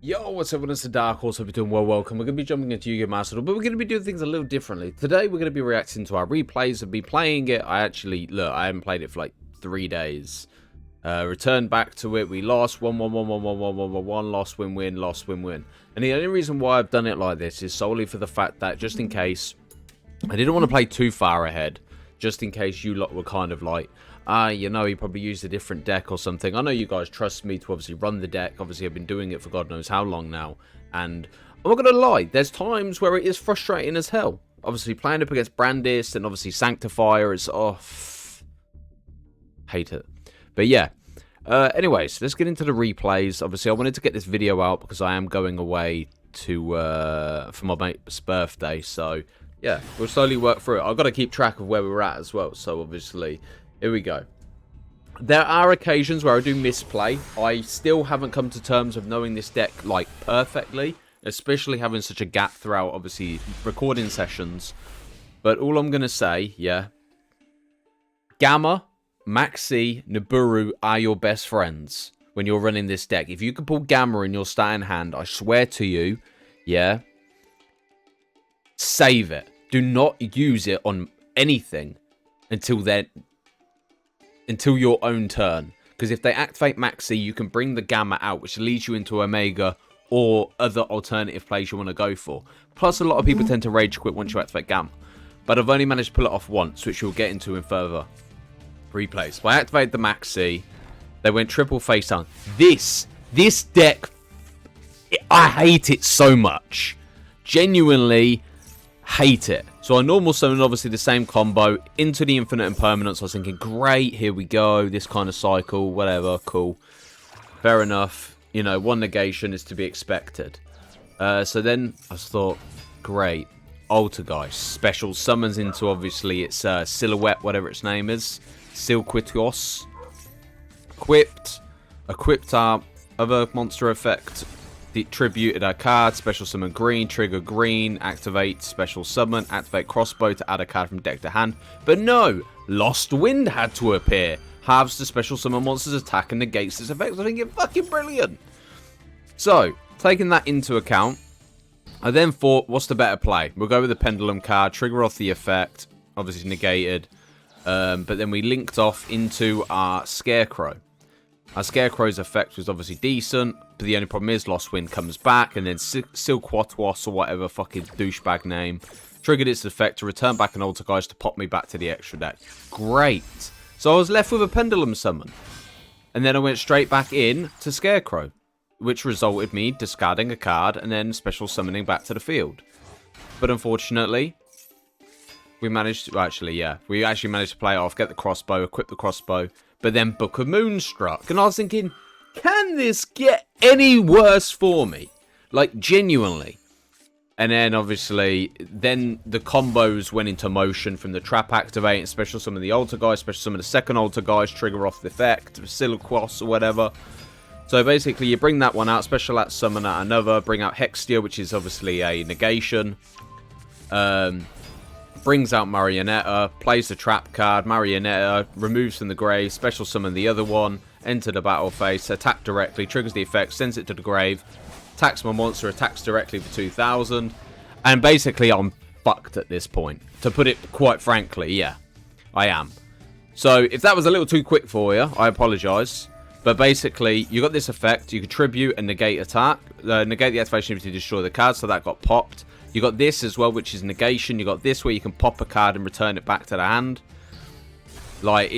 Yo, what's up? It's the Dark Horse. Hope you're doing well. Welcome. We're going to be jumping into Yu-Gi-Oh! Master Duel, but we're going to be doing things a little differently. Today, we're going to be reacting to our replays and be playing it. I haven't played it for like 3 days. Returned back to it. We lost. Won, lost, win, lost, win. And the only reason why I've done it like this is solely for the fact that just in case, I didn't want to play too far ahead. Just in case you lot were kind of like, he probably used a different deck or something. I know you guys trust me to obviously run the deck. Obviously, I've been doing it for God knows how long now. And I'm not going to lie, there's times where it is frustrating as hell. Obviously, playing up against Brandis and obviously Sanctifier is, hate it. But yeah, anyways, let's get into the replays. Obviously, I wanted to get this video out because I am going away for my mate's birthday. So yeah, we'll slowly work through it. I've got to keep track of where we're at as well. So obviously, here we go. There are occasions where I do misplay. I still haven't come to terms of knowing this deck, like, perfectly. Especially having such a gap throughout, obviously, recording sessions. But all I'm going to say, yeah. Gamma, Maxi, Nibiru are your best friends when you're running this deck. If you can pull Gamma in your starting hand, I swear to you, yeah, save it. Do not use it on anything until your own turn. Because if they activate Maxi, you can bring the Gamma out, which leads you into Omega or other alternative plays you want to go for. Plus, a lot of people tend to rage quit once you activate Gamma. But I've only managed to pull it off once, which we'll get into in further replays. So I activated the Maxi. They went triple face down. This deck, I hate it so much. Genuinely hate it. So I normal summon, obviously the same combo into the infinite impermanence. I was thinking, great, here we go. This kind of cycle, whatever, cool. Fair enough. You know, one negation is to be expected. So then I thought, great. Altergeist. Special summons into, obviously, its Silhouette, whatever its name is. Silquitios. Equipped our other monster effect. Tributed a card, special summon green, trigger green, activate special summon, activate crossbow to add a card from deck to hand. But no, Lost Wind had to appear. Halves the special summon monster's attack and negates its effects. I think it's fucking brilliant. So, taking that into account, I then thought, what's the better play? We'll go with the Pendulum card, trigger off the effect, obviously negated. But then we linked off into our Scarecrow. Our Scarecrow's effect was obviously decent, but the only problem is Lost Wind comes back, and then Silquatios or whatever fucking douchebag name triggered its effect to return back an Altergeist to pop me back to the extra deck. Great. So I was left with a Pendulum summon. And then I went straight back in to Scarecrow, which resulted me discarding a card and then special summoning back to the field. But unfortunately, we managed to, we actually managed to play it off, get the crossbow, equip the crossbow, but then Book of Moonstruck. And I was thinking, can this get any worse for me? Like, genuinely. And then, obviously, then the combos went into motion from the trap activate, special summon the Altergeist, special summon the second Altergeist, trigger off the effect, Silquos or whatever. So basically, you bring that one out, special at summon at another, bring out Hextia, which is obviously a negation. Brings out Marionetta, plays the trap card, Marionetta, removes from the grave, special summon the other one, enter the battle phase, attack directly, triggers the effect, sends it to the grave, attacks my monster, attacks directly for 2,000, and basically I'm fucked at this point. To put it quite frankly, yeah, I am. So if that was a little too quick for you, I apologise. But basically, you got this effect, you can tribute and negate attack, negate the activation to destroy the card, so that got popped. You got this as well, which is negation. You got this where you can pop a card and return it back to the hand. Like,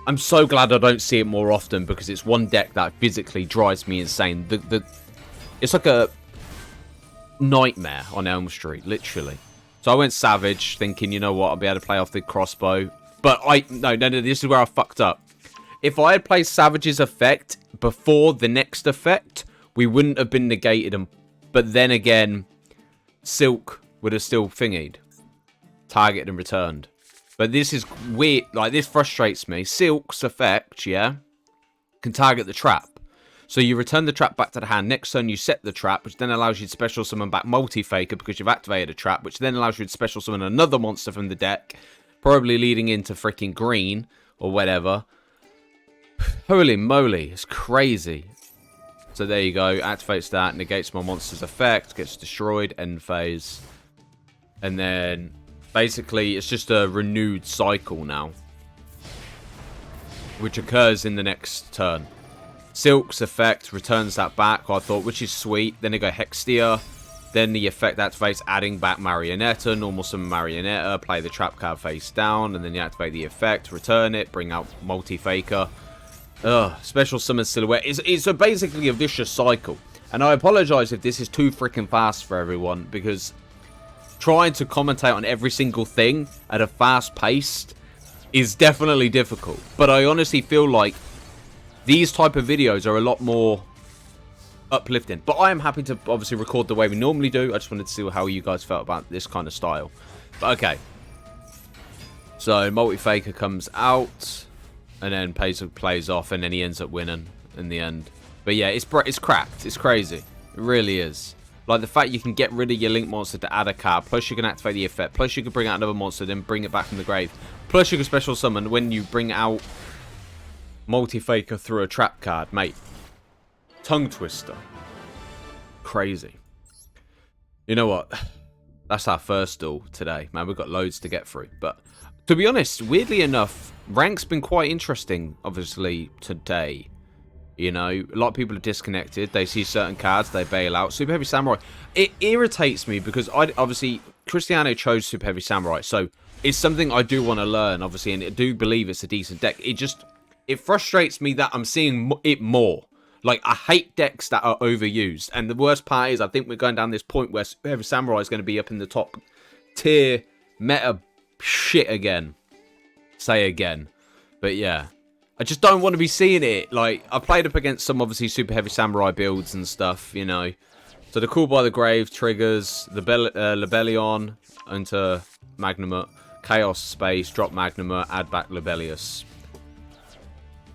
I'm so glad I don't see it more often because it's one deck that physically drives me insane. It's like a nightmare on Elm Street, literally. So I went Savage, thinking, you know what, I'll be able to play off the crossbow. But no, this is where I fucked up. If I had played Savage's effect before the next effect, we wouldn't have been negated. But then again, Silk would have still thingied, targeted and returned. But this is weird, like this frustrates me. Silk's effect, yeah, can target the trap. So you return the trap back to the hand. Next turn you set the trap, which then allows you to special summon back Multi-Faker because you've activated a trap, which then allows you to special summon another monster from the deck, probably leading into freaking green or whatever. Holy moly, it's crazy. So there you go. Activates that, negates my monster's effect, gets destroyed, end phase. And then basically it's just a renewed cycle now, which occurs in the next turn. Silk's effect returns that back, I thought, which is sweet. Then they go Hextia. Then the effect activates, adding back Marionetta, normal summon Marionetta, play the trap card face down, and then you activate the effect, return it, bring out Multi-Faker. Special summon Silhouette. It's basically a vicious cycle. And I apologize if this is too freaking fast for everyone, because trying to commentate on every single thing at a fast pace is definitely difficult. But I honestly feel like these type of videos are a lot more uplifting. But I am happy to obviously record the way we normally do. I just wanted to see how you guys felt about this kind of style. But okay. So Multi-Faker comes out, and then plays off, and then he ends up winning in the end. But yeah, it's cracked. It's crazy. It really is. Like the fact you can get rid of your Link monster to add a card, plus you can activate the effect, plus you can bring out another monster, then bring it back from the grave, plus you can special summon when you bring out Multi-Faker through a trap card, mate. Tongue twister. Crazy. You know what? That's our first duel today. Man, we've got loads to get through. But to be honest, weirdly enough, rank's been quite interesting, obviously, today. You know, a lot of people are disconnected. They see certain cards, they bail out. Super Heavy Samurai. It irritates me because obviously Cristiano chose Super Heavy Samurai. So it's something I do want to learn, obviously, and I do believe it's a decent deck. It frustrates me that I'm seeing it more. Like, I hate decks that are overused. And the worst part is, I think we're going down this point where Super Heavy Samurai is going to be up in the top tier meta shit again. Say again. But yeah. I just don't want to be seeing it. Like, I played up against some, obviously, Super Heavy Samurai builds and stuff, you know. So the Call by the Grave triggers the Lebellion into Magnamut. Chaos Space, drop Magnamut, add back Lebellius.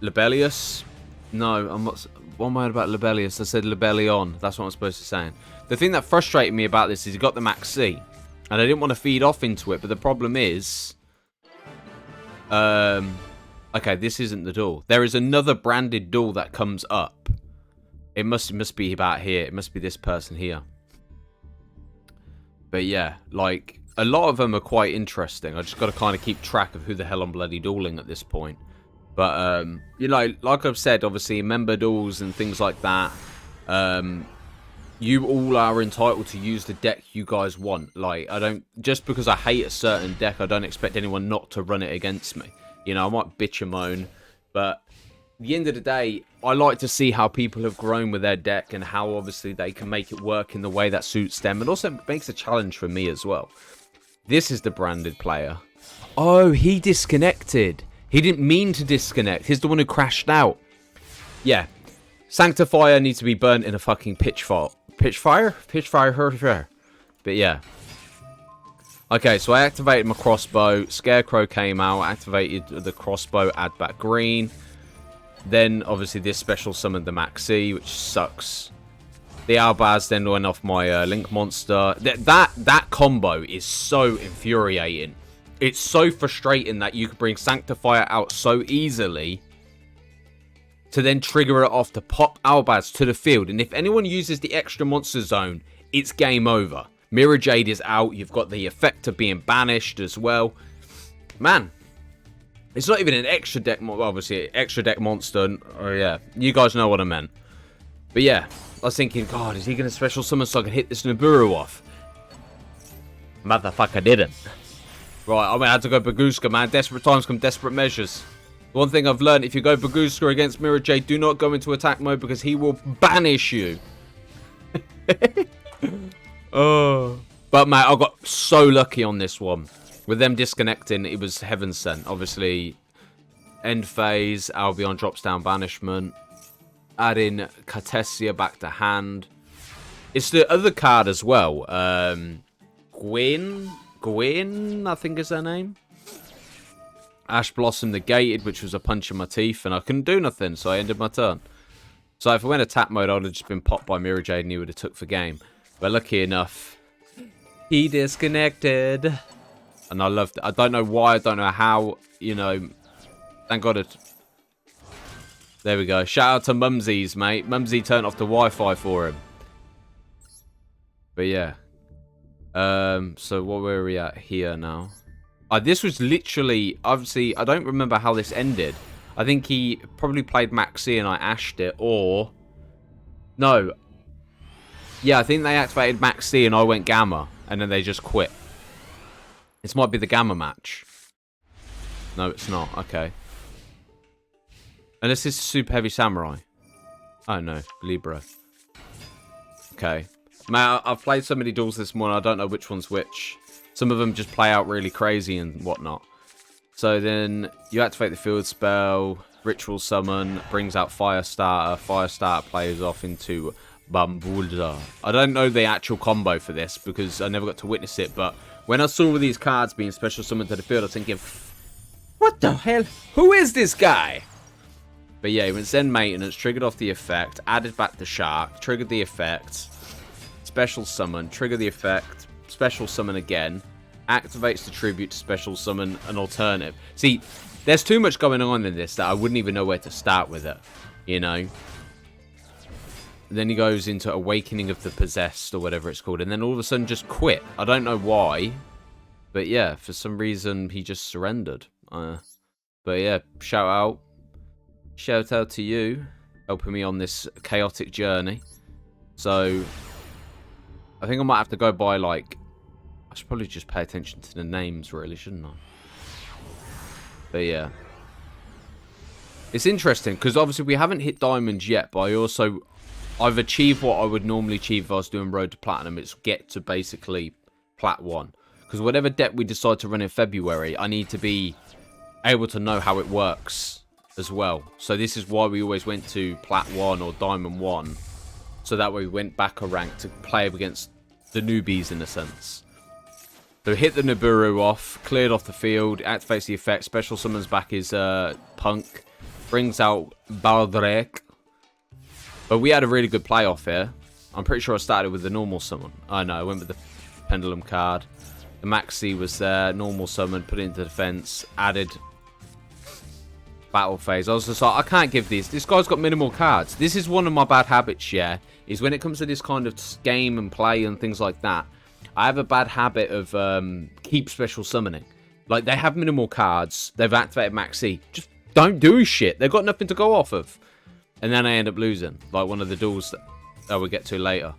Lebellius? No, I'm not... What am I about Lebellius? I said Lebellion. That's what I'm supposed to say. The thing that frustrated me about this is he got the Max C. And I didn't want to feed off into it. But the problem is... Okay, this isn't the duel. There is another branded duel that comes up. It must be about here. It must be this person here. But yeah, like... A lot of them are quite interesting. I just got to kind of keep track of who the hell I'm bloody dueling at this point. But, you know, like I've said, obviously, member duels and things like that, you all are entitled to use the deck you guys want. Like, just because I hate a certain deck, I don't expect anyone not to run it against me. You know, I might bitch and moan, but at the end of the day, I like to see how people have grown with their deck and how, obviously, they can make it work in the way that suits them. And also makes a challenge for me as well. This is the branded player. Oh, he disconnected. He didn't mean to disconnect. He's the one who crashed out. Yeah. Sanctifier needs to be burnt in a fucking pitchfire. Pitchfire? But yeah. Okay, so I activated my crossbow. Scarecrow came out. Activated the crossbow. Add back green. Then, obviously, this special summoned the Maxi, which sucks. The Albaz then went off my Link monster. That combo is so infuriating. It's so frustrating that you can bring Sanctifier out so easily to then trigger it off to pop Albaz to the field. And if anyone uses the extra monster zone, it's game over. Mirror Jade is out. You've got the effect of being banished as well. Man, it's not even an extra deck, obviously, extra deck monster. Oh, yeah, you guys know what I meant. But yeah, I was thinking, God, is he going to special summon so I can hit this Nibiru off? Motherfucker didn't. Right, I had to go Baguska, man. Desperate times come desperate measures. One thing I've learned, if you go Baguska against Mirror Jade, do not go into attack mode because he will banish you. Oh. But, mate, I got so lucky on this one. With them disconnecting, it was heaven sent. Obviously, end phase, Albion drops down banishment. Add in Cartesia back to hand. It's the other card as well. Gwyn, I think is her name. Ash Blossom negated, which was a punch in my teeth, and I couldn't do nothing, so I ended my turn. So if I went attack mode, I would have just been popped by Mirror Jade and he would have took for game. But lucky enough, he disconnected. And I loved it. I don't know why, I don't know how, you know. Thank God it... There we go. Shout out to Mumsies, mate. Mumsy turned off the Wi-Fi for him. But yeah. So what were we at here now? This was literally, obviously, I don't remember how this ended. I think he probably played Maxi and I ashed it, or... No. Yeah, I think they activated Maxi and I went Gamma, and then they just quit. This might be the Gamma match. No, it's not. Okay. Unless this is Super Heavy Samurai. Oh, no. Libra. Okay. Man, I've played so many duels this morning, I don't know which one's which. Some of them just play out really crazy and whatnot. So then you activate the field spell, ritual summon, brings out Firestarter. Firestarter plays off into Bambulza. I don't know the actual combo for this because I never got to witness it, but when I saw these cards being special summoned to the field, I was thinking, what the hell? Who is this guy? But yeah, he went Zen Maintenance, triggered off the effect, added back the Shark, triggered the effect, special summon, trigger the effect, special summon again, activates the tribute to special summon an alternative. See, there's too much going on in this that I wouldn't even know where to start with it, you know? Then he goes into Awakening of the Possessed, or whatever it's called, and then all of a sudden just quit. I don't know why, but yeah, for some reason he just surrendered. But yeah, shout out to you, helping me on this chaotic journey. So, I think I might have to go by, like, I should probably just pay attention to the names, really, shouldn't I? But yeah. It's interesting, because obviously we haven't hit diamonds yet, but I've achieved what I would normally achieve if I was doing Road to Platinum. It's get to basically Plat 1. Because whatever deck we decide to run in February, I need to be able to know how it works as well. So this is why we always went to Plat 1 or Diamond 1. So that way we went back a rank to play against the newbies in a sense. So hit the Nibiru off, cleared off the field, activates the effect, special summons back his Punk, brings out Baldrek. But we had a really good playoff here. I'm pretty sure I started with the normal summon. Oh no, I went with the Pendulum card. The Maxi was there, normal summon, put it into defense, added battle phase. I was just like, I can't give these. This guy's got minimal cards. This is one of my bad habits, yeah, is when it comes to this kind of game and play and things like that, I have a bad habit of keep special summoning. Like, they have minimal cards. They've activated Maxi. Just don't do shit. They've got nothing to go off of. And then I end up losing. Like one of the duels that I will get to later.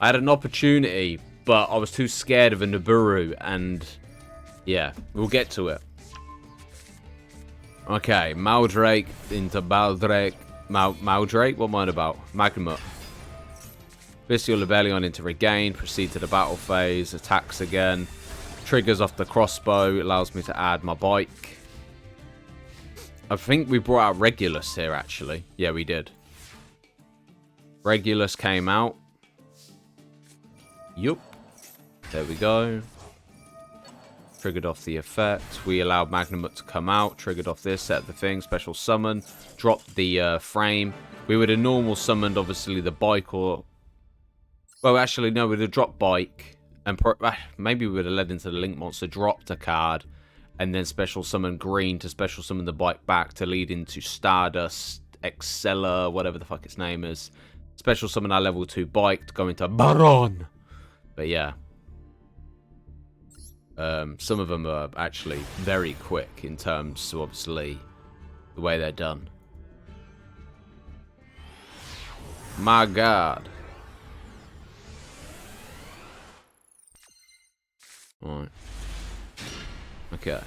I had an opportunity, but I was too scared of a Nibiru. And, yeah, we'll get to it. Okay, Maldrake into Baldrake. Maldrake? What am I about? Magmut. Bestial Lebellion into Regain. Proceed to the battle phase. Attacks again. Triggers off the crossbow. Allows me to add my bike. I think we brought out Regulus here, actually. Yeah, we did. Regulus came out. Yup. There we go. Triggered off the effect. We allowed Magnamut to come out. Triggered off this, set the thing. Special summon. Dropped the frame. We would have normal summoned, obviously, the bike or... Well, actually, no, we'd have dropped bike. And maybe we would have led into the Link Monster. Dropped a card. And then special summon green to special summon the bike back to lead into Stardust, Excella, whatever the fuck its name is. Special summon our level 2 bike to go into Baron. But yeah. Some of them are actually very quick in terms of, obviously, the way they're done. My God. Alright. Okay.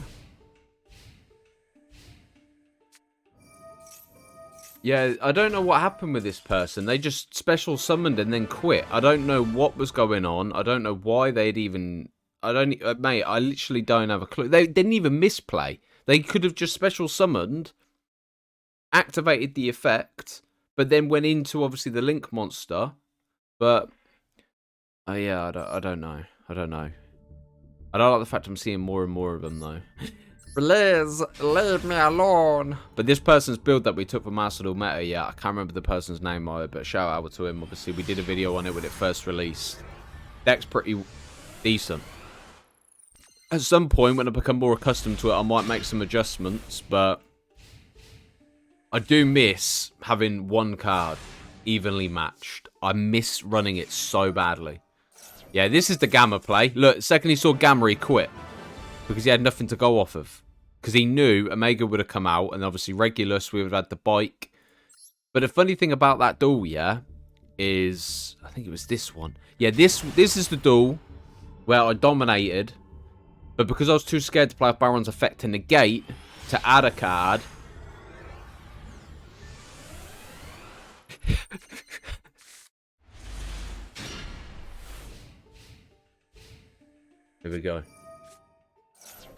Yeah, I don't know what happened with this person. They just special summoned and then quit. I don't know what was going on. I don't know why they'd even... mate, I literally don't have a clue. They didn't even misplay. They could have just special summoned, activated the effect, but then went into, obviously, the Link Monster. But, yeah, I don't know. I don't know. I don't like the fact I'm seeing more and more of them, though. Please, leave me alone. But this person's build that we took from Master Duel Meta, yeah, I can't remember the person's name either, but shout out to him. Obviously, we did a video on it when it first released. Deck's pretty decent. At some point, when I become more accustomed to it, I might make some adjustments, but I do miss having one card evenly matched. I miss running it so badly. Yeah, this is the Gamma play. Look, the second he saw Gamma, he quit. Because he had nothing to go off of. Because he knew Omega would have come out. And obviously Regulus, we would have had the bike. But the funny thing about that duel, yeah, is... I think it was this one. Yeah, this is the duel where I dominated. But because I was too scared to play off Baron's effect to negate, to add a card... Here we go.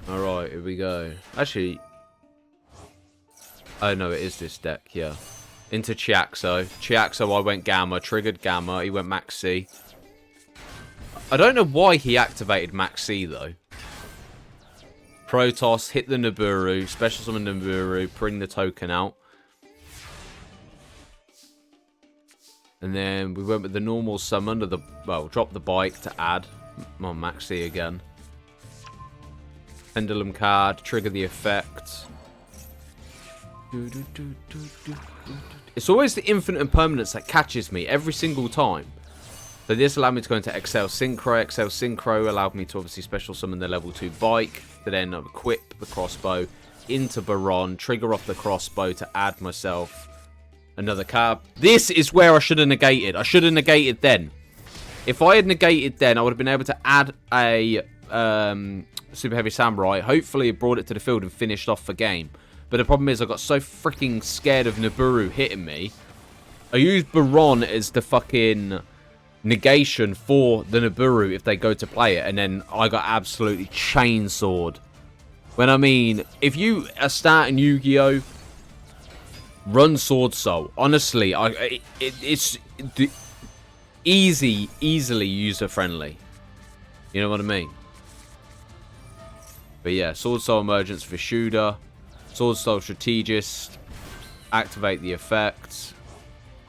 Alright, here we go. Actually... Oh no, it is this deck, yeah. Into Chiaxo. Chiaxo, I went Gamma, triggered Gamma, he went Max C. I don't know why he activated Max C though. Protoss, hit the Nibiru, special summon Nibiru, bring the token out. And then we went with the normal summon of the... Well, drop the bike to add. Come on, Max C again. Pendulum card, trigger the effect. It's always the infinite impermanence that catches me every single time. So this allowed me to go into Excel Synchro. Excel Synchro allowed me to obviously special summon the level 2 bike. To then equip the crossbow into Baron. Trigger off the crossbow to add myself another card. This is where I should have negated. I should have negated then. If I had negated then, I would have been able to add a Super Heavy Samurai. Hopefully it brought it to the field and finished off the game. But the problem is I got so freaking scared of Nibiru hitting me. I used Baron as the fucking negation for the Nibiru if they go to play it. And then I got absolutely chainsawed. When I mean, if you are starting Yu-Gi-Oh! Run Sword Soul. Honestly, it's easily user-friendly. You know what I mean? But yeah, Sword Soul Emergence for Shooter. Sword Soul Strategist. Activate the effect.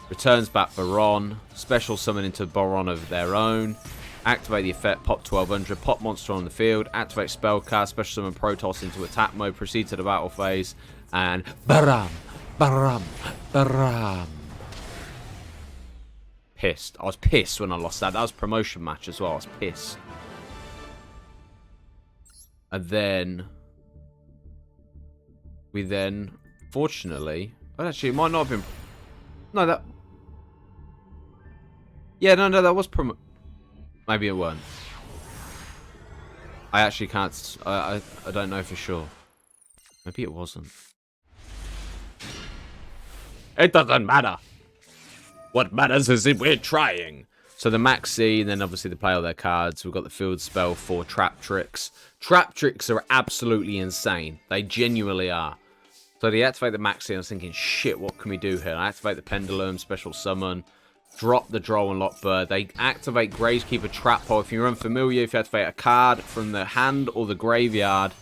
Returns back Baron. Special summon into Baron of their own. Activate the effect. Pop 1200. Pop monster on the field. Activate spellcast. Special summon Protoss into attack mode. Proceed to the battle phase. And Baram. Baram. Baram. Pissed. I was pissed when I lost that. That was a promotion match as well. I was pissed. And then... We then... Fortunately... Well, actually, it might not have been... No, that... Yeah, no, that was maybe it weren't. I actually can't... I don't know for sure. Maybe it wasn't. It doesn't matter. What matters is if we're trying. So the Max C, and then obviously they play all their cards. We've got the field spell for Trap Tricks. Trap Tricks are absolutely insane. They genuinely are. So they activate the Max C, and I was thinking, shit, what can we do here? I activate the Pendulum, special summon. Drop the Droll and Lock Bird. They activate Gravekeeper Trap Hole. If you're unfamiliar, if you activate a card from the hand or the graveyard,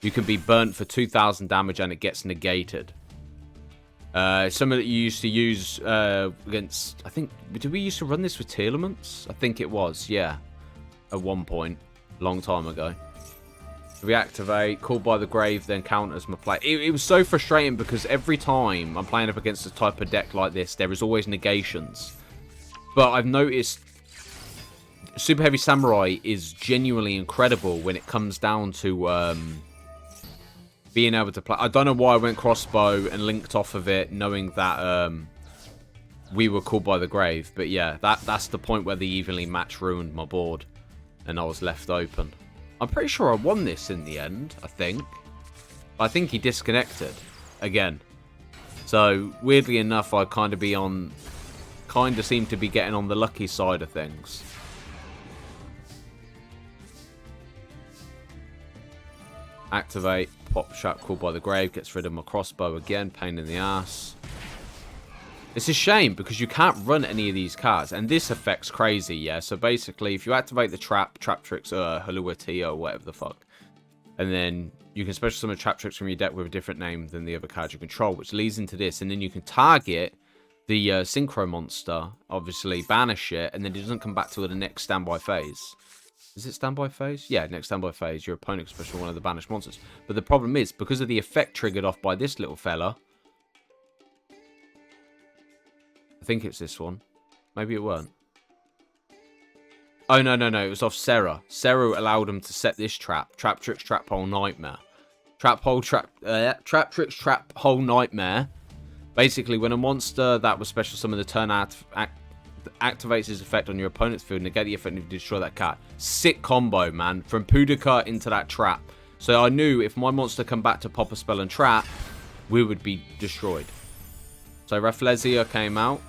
you can be burnt for 2,000 damage and it gets negated. Something that you used to use against... I think... Did we used to run this with Telements? I think it was, yeah. At one point. Long time ago. Reactivate, called by the grave, then counters my play. It was so frustrating because every time I'm playing up against a type of deck like this, there is always negations. But I've noticed Super Heavy Samurai is genuinely incredible when it comes down to being able to play. I don't know why I went crossbow and linked off of it, knowing that we were called by the grave. But yeah, that's the point where the evenly match ruined my board, and I was left open. I'm pretty sure I won this in the end, I think. I think he disconnected again. So, weirdly enough, I kind of seem to be getting on the lucky side of things. Activate, pop shot called by the grave, gets rid of my crossbow again, pain in the ass. It's a shame because you can't run any of these cards. And this effect's crazy, yeah? So basically, if you activate the Trap Tricks, Halua Tia, or whatever the fuck. And then you can special summon Trap Tricks from your deck with a different name than the other cards you control, which leads into this. And then you can target the Synchro monster, obviously, banish it, and then it doesn't come back till the next standby phase. Is it standby phase? Yeah, next standby phase, your opponent can special one of the banished monsters. But the problem is, because of the effect triggered off by this little fella, I think it's this one. Maybe it weren't. Oh, no. It was off Sarah. Sarah allowed him to set this trap. Trap Tricks, Trap Hole, Nightmare. Trap Tricks, Trap Hole, Nightmare. Basically, when a monster that was special summoned the turn activates his effect on your opponent's field, negate the effect and destroy that card. Sick combo, man. From Pudaka into that trap. So I knew if my monster come back to pop a spell and trap, we would be destroyed. So Rafflesia came out.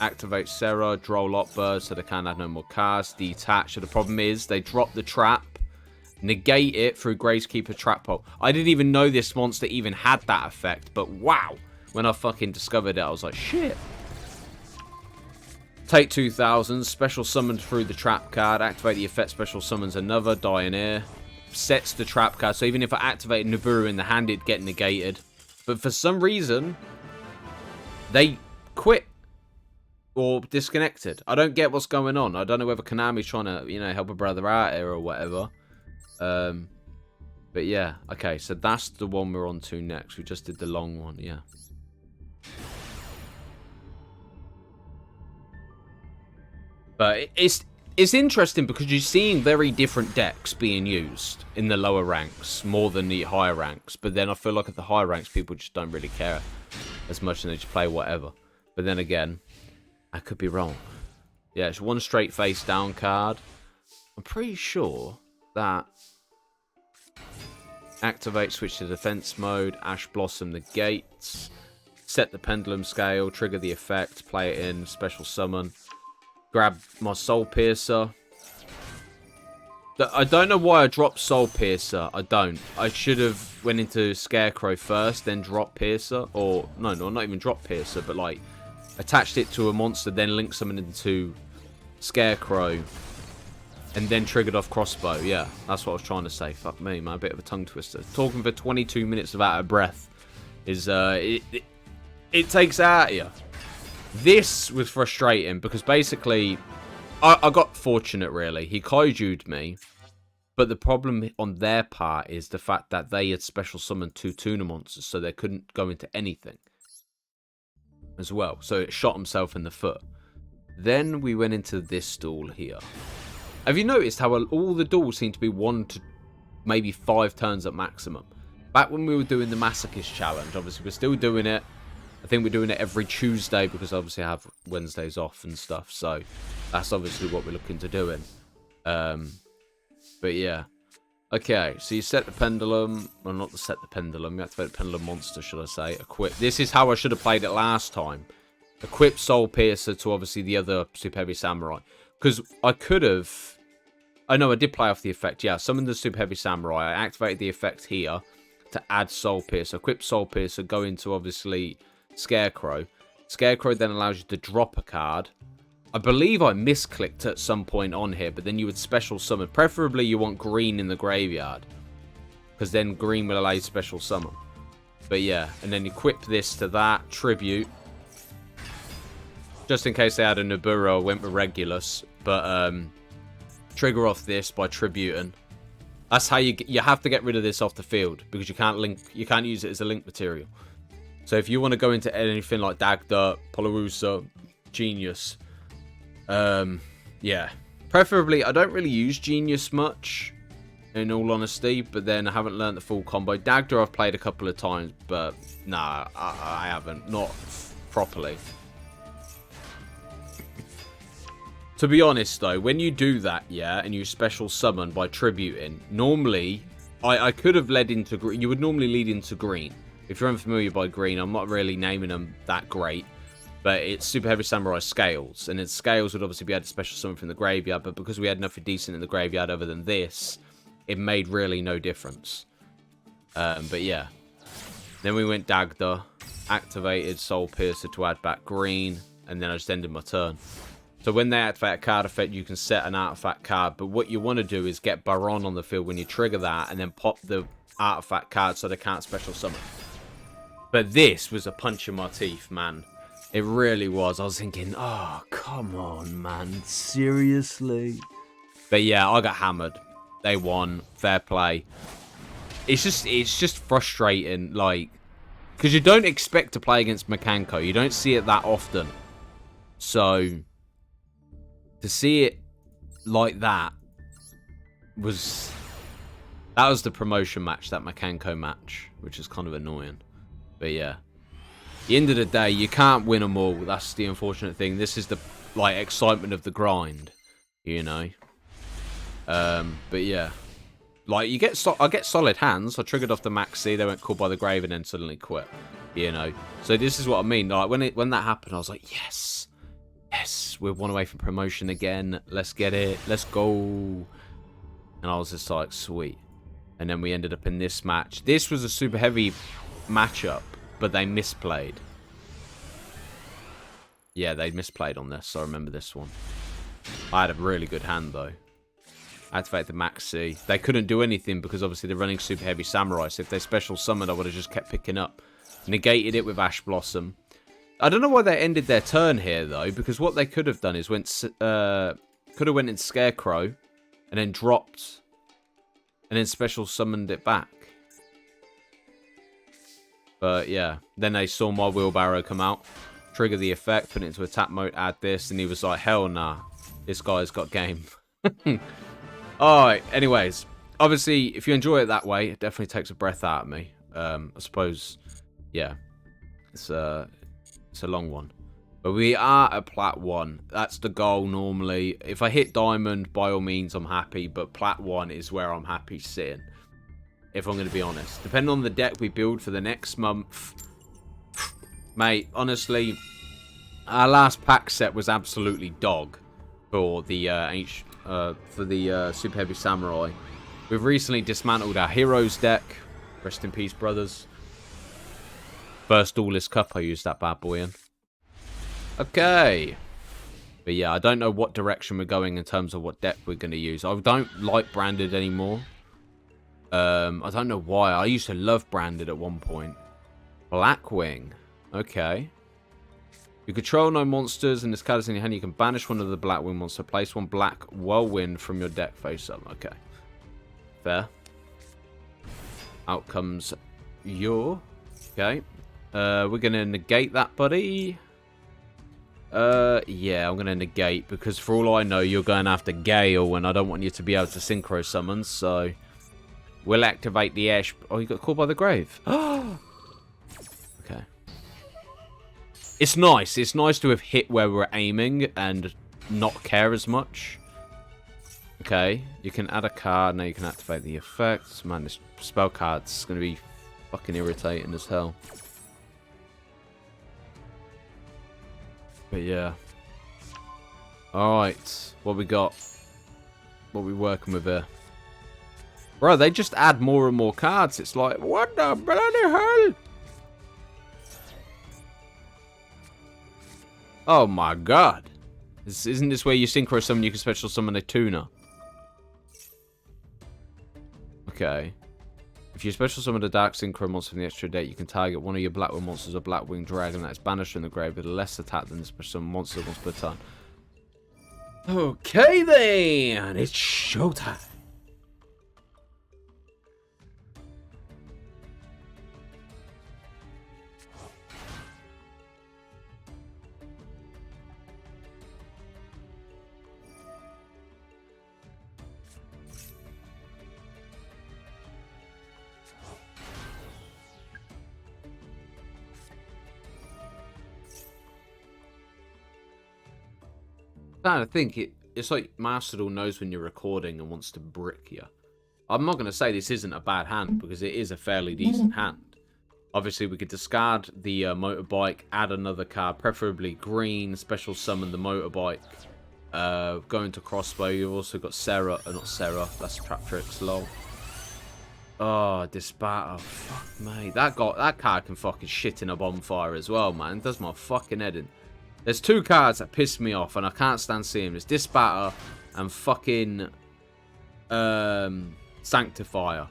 Activate Sarah, draw Lockbird so they can't have no more cards. Detach. So the problem is they drop the trap. Negate it through Gravekeeper Trap Hole. I didn't even know this monster even had that effect. But wow. When I fucking discovered it, I was like, shit. Take 2,000. Special summon through the trap card. Activate the effect. Special summons another. Dioneer. Sets the trap card. So even if I activated Naburu in the hand, it'd get negated. But for some reason, they quit. Or disconnected. I don't get what's going on. I don't know whether Konami's trying to, you know, help a brother out here or whatever. But yeah. Okay, so that's the one we're on to next. We just did the long one, yeah. But it's interesting because you're seeing very different decks being used in the lower ranks more than the higher ranks. But then I feel like at the higher ranks, people just don't really care as much and they just play whatever. But then again, I could be wrong. Yeah, it's one straight face down card. I'm pretty sure that activate, switch to defense mode, Ash Blossom negates, set the pendulum scale, trigger the effect, play it in, special summon. Grab my Soul Piercer. I don't know why I dropped Soul Piercer. I don't. I should have went into Scarecrow first, then dropped Piercer. Or, no, not even dropped Piercer, but like, attached it to a monster, then linked someone into Scarecrow, and then triggered off Crossbow. Yeah, that's what I was trying to say. Fuck me, man. A bit of a tongue twister. Talking for 22 minutes without a breath is, it takes it out of you. This was frustrating because basically I got fortunate, really. He kaiju'd me, but the problem on their part is the fact that they had special summoned 2 tuna monsters, so they couldn't go into anything as well. So it shot himself in the foot. Then we went into this duel here. Have you noticed how all the duels seem to be 1 to maybe 5 turns at maximum? Back when we were doing the Masochist Challenge, obviously we're still doing it. I think we're doing it every Tuesday because obviously I have Wednesdays off and stuff. So that's obviously what we're looking to do in. But yeah. Okay, so you set the pendulum. Well, not to set the pendulum. You activate the pendulum monster, should I say. Equip. This is how I should have played it last time. Equip Soul Piercer to obviously the other Super Heavy Samurai. Because I could have... Oh no, I did play off the effect. Yeah, summon the Super Heavy Samurai. I activated the effect here to add Soul Piercer. Equip Soul Piercer, go into obviously... Scarecrow. Scarecrow then allows you to drop a card. I believe I misclicked at some point on here, but then you would special summon. Preferably you want green in the graveyard, because then green will allow you special summon. But yeah, and then equip this to that. Tribute. Just in case they had a Naburo, I went with Regulus. But trigger off this by tributing. That's how you have to get rid of this off the field, because you can't use it as a link material. So if you want to go into anything like Dagda, Polarusa, Genius, yeah. Preferably, I don't really use Genius much, in all honesty, but then I haven't learned the full combo. Dagda I've played a couple of times, but nah, I haven't. Not properly. To be honest, though, when you do that, yeah, and you special summon by tributing, normally, I could have led into green. You would normally lead into green. If you're unfamiliar by green, I'm not really naming them that great. But it's Super Heavy Samurai Scales. And its Scales would obviously be able to special summon from the graveyard. But because we had nothing decent in the graveyard other than this, it made really no difference. But yeah. Then we went Dagda. Activated Soul Piercer to add back green. And then I just ended my turn. So when they activate a card effect, you can set an artifact card. But what you want to do is get Baron on the field when you trigger that. And then pop the artifact card so they can't special summon. But this was a punch in my teeth, man. It really was. I was thinking, oh, come on, man. Seriously? But yeah, I got hammered. They won. Fair play. It's just frustrating. Like, Because you don't expect to play against Makanko. You don't see it that often. So, to see it like that was... That was the promotion match, that Makanko match, which is kind of annoying. But yeah. At the end of the day, you can't win them all. That's the unfortunate thing. This is the, like, excitement of the grind, you know. But yeah. Like, I get solid hands. I triggered off the Max C, they went called by the grave, and then suddenly quit, you know. So this is what I mean. Like, when that happened, I was like, yes. Yes, we're one away from promotion again. Let's get it. Let's go. And I was just like, sweet. And then we ended up in this match. This was a super heavy matchup, but they misplayed. Yeah, they misplayed on this. I remember this one. I had a really good hand, though. Activate the Max C. They couldn't do anything because, obviously, they're running super heavy Samurai. So if they special summoned, I would have just kept picking up. Negated it with Ash Blossom. I don't know why they ended their turn here, though, because what they could have done is could have went in Scarecrow and then dropped and then special summoned it back. But yeah, then they saw my wheelbarrow come out, trigger the effect, put it into attack mode, add this, and he was like, hell nah, this guy's got game. Alright, anyways, obviously, if you enjoy it that way, it definitely takes a breath out of me. I suppose, yeah, it's a long one. But we are at Plat 1. That's the goal normally. If I hit Diamond, by all means, I'm happy. But Plat 1 is where I'm happy sitting. If I'm going to be honest. Depending on the deck we build for the next month. Mate, honestly, our last pack set was absolutely dog for the Super Heavy Samurai. We've recently dismantled our Heroes deck. Rest in peace, brothers. First Duelist Cup I used that bad boy in. Okay. But yeah, I don't know what direction we're going in terms of what deck we're going to use. I don't like Branded anymore. I don't know why. I used to love Branded at one point. Blackwing. Okay. You control no monsters, and this card is in your hand. You can banish one of the Blackwing monster. Place one Black Whirlwind from your deck face up. Okay. Fair. Out comes your... Okay. We're going to negate that, buddy. Yeah, I'm going to negate, because for all I know, you're going after Gale, and I don't want you to be able to synchro summon, so... We'll activate the Ash... Oh, you got called by the grave. Okay. It's nice. It's nice to have hit where we're aiming and not care as much. Okay. You can add a card. Now you can activate the effects. Man, this spell card's going to be fucking irritating as hell. But yeah. Alright. What we got? What we working with here? Bro, they just add more and more cards. It's like, what the bloody hell? Oh my god. Isn't this where you synchro summon, you can special summon a tuner? Okay. If you special summon a dark synchro monster from the extra deck, you can target one of your Blackwing monsters or Blackwing Dragon that is banished from the grave with a less attack than the special summon monster once per turn. Okay then, it's showtime. I think it's like Mastodon knows when you're recording and wants to brick you. I'm not going to say this isn't a bad hand, because it is a fairly decent hand. Obviously, we could discard the motorbike, add another card, preferably green, special summon the motorbike, go into crossbow. You've also got Sarah, not Sarah, that's Trap Tricks, lol. Oh, Disbatter, fuck mate. That card can fucking shit in a bonfire as well, man. It does my fucking head in. There's two cards that piss me off, and I can't stand seeing them. There's Disbatter and fucking Sanctifier.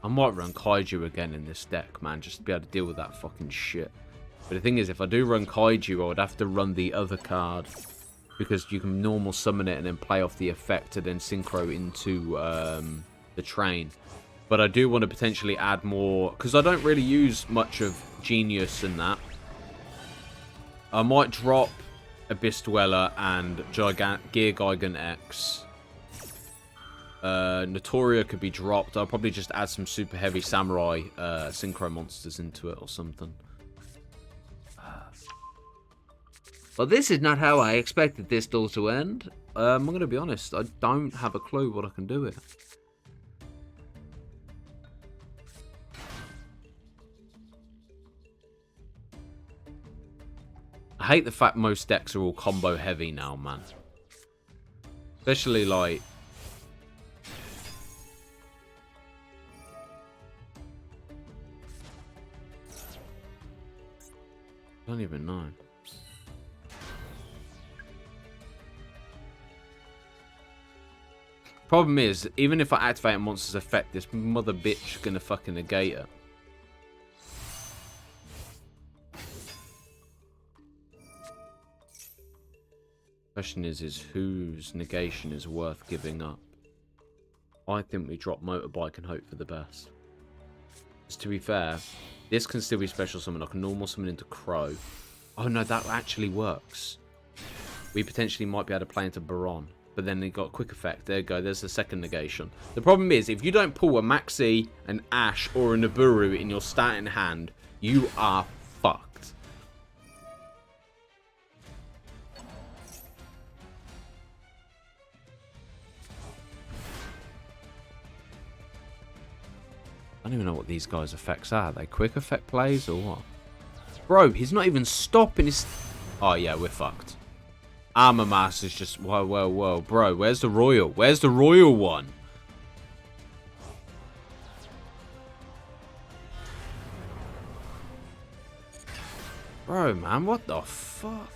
I might run Kaiju again in this deck, man, just to be able to deal with that fucking shit. But the thing is, if I do run Kaiju, I would have to run the other card. Because you can normal summon it and then play off the effect and then synchro into the train. But I do want to potentially add more, because I don't really use much of Genius and that. I might drop Abyss Dweller and Gear Gigant X. Notoria could be dropped. I'll probably just add some super heavy samurai synchro monsters into it or something. But this is not how I expected this duel to end. I'm going to be honest, I don't have a clue what I can do with it. I hate the fact most decks are all combo heavy now, man. Especially like... I don't even know. Problem is, even if I activate a monster's effect, this mother bitch is gonna fucking negate it. Question is whose negation is worth giving up? I think we drop Motorbike and hope for the best. Because to be fair, this can still be special summon. I can normal summon into Crow. Oh no, that actually works. We potentially might be able to play into Baron. But then they got a quick effect. There you go. There's the second negation. The problem is, if you don't pull a Maxi, an Ash, or a Nibiru in your starting hand, you are fucked. I don't even know what these guys' effects are. Are they quick effect plays or what? Bro, he's not even stopping his... Oh yeah, we're fucked. Armor Mass is just... Whoa, whoa, whoa. Bro, where's the Royal? Where's the Royal one? Bro, man, what the fuck?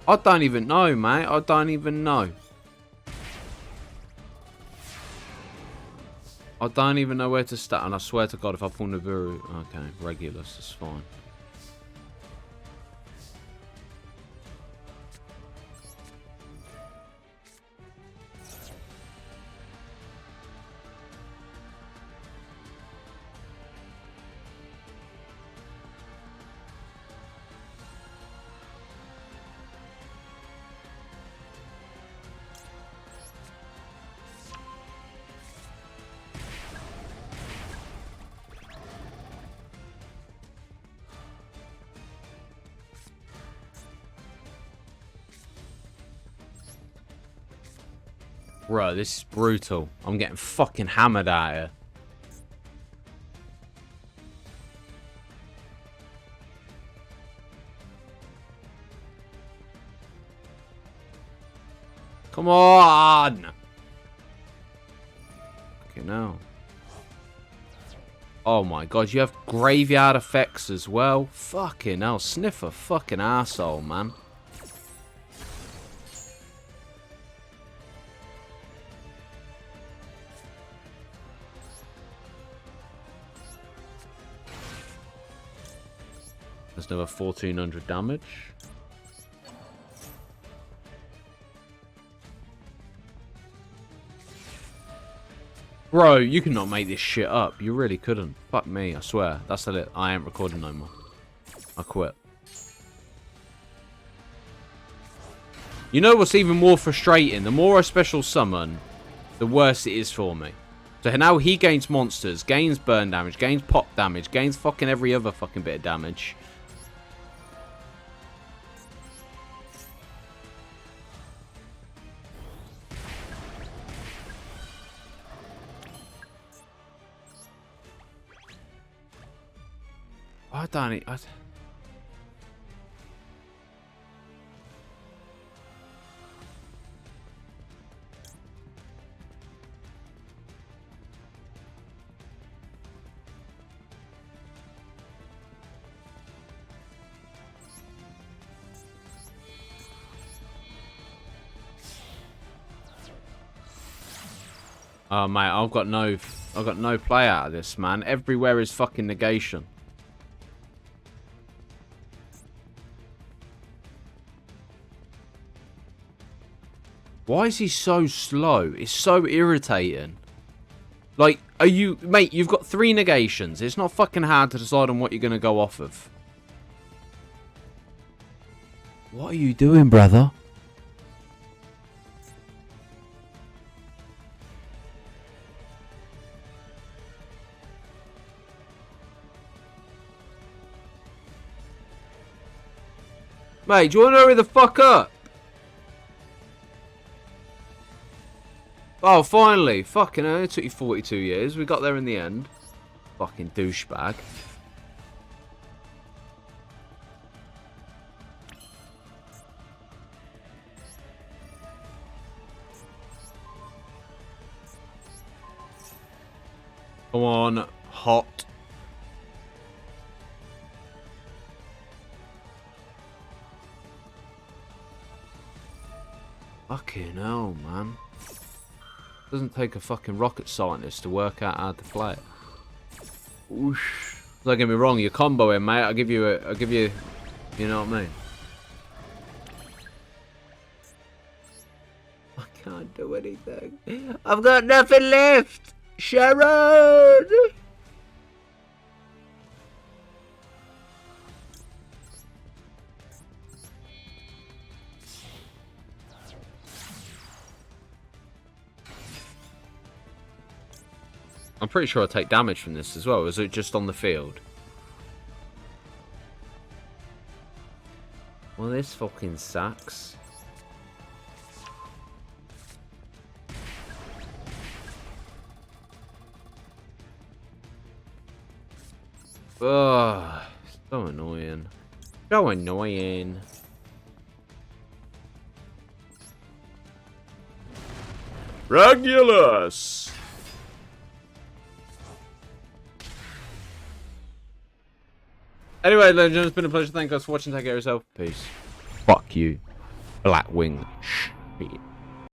I don't even know, mate. I don't even know. I don't even know where to start. And I swear to God, if I pull Nibiru... Okay, Regulus is fine. Bro, this is brutal. I'm getting fucking hammered out here. Come on! Okay, now. Oh my god, you have graveyard effects as well? Fucking hell, Sniffer fucking arsehole, man. There's another 1400 damage. Bro, you cannot make this shit up. You really couldn't. Fuck me, I swear. That's it. I ain't recording no more. I quit. You know what's even more frustrating? The more I special summon, the worse it is for me. So now he gains monsters, gains burn damage, gains pop damage, gains fucking every other fucking bit of damage. I don't... Oh, mate, I've got no I got no play out of this, man. Everywhere is fucking negation. Why is he so slow? It's so irritating. Like, are you... Mate, you've got 3 negations. It's not fucking hard to decide on what you're going to go off of. What are you doing, brother? Mate, do you want to hurry the fuck up? Oh, finally. Fucking hell, it took you 42 years. We got there in the end. Fucking douchebag. Come on, hot. Fucking hell, man. Doesn't take a fucking rocket scientist to work out how to play it. Whoosh. Don't get me wrong, you're comboing, mate. I'll give you, you know what I mean? I can't do anything. I've got nothing left. Sharon! I'm pretty sure I take damage from this as well. Is it just on the field? Well, this fucking sucks. Ugh, so annoying. So annoying. Regulus! Anyway, ladies and gentlemen, it's been a pleasure. Thank you guys for watching. Take care of yourself. Peace. Fuck you. Blackwing. Shit.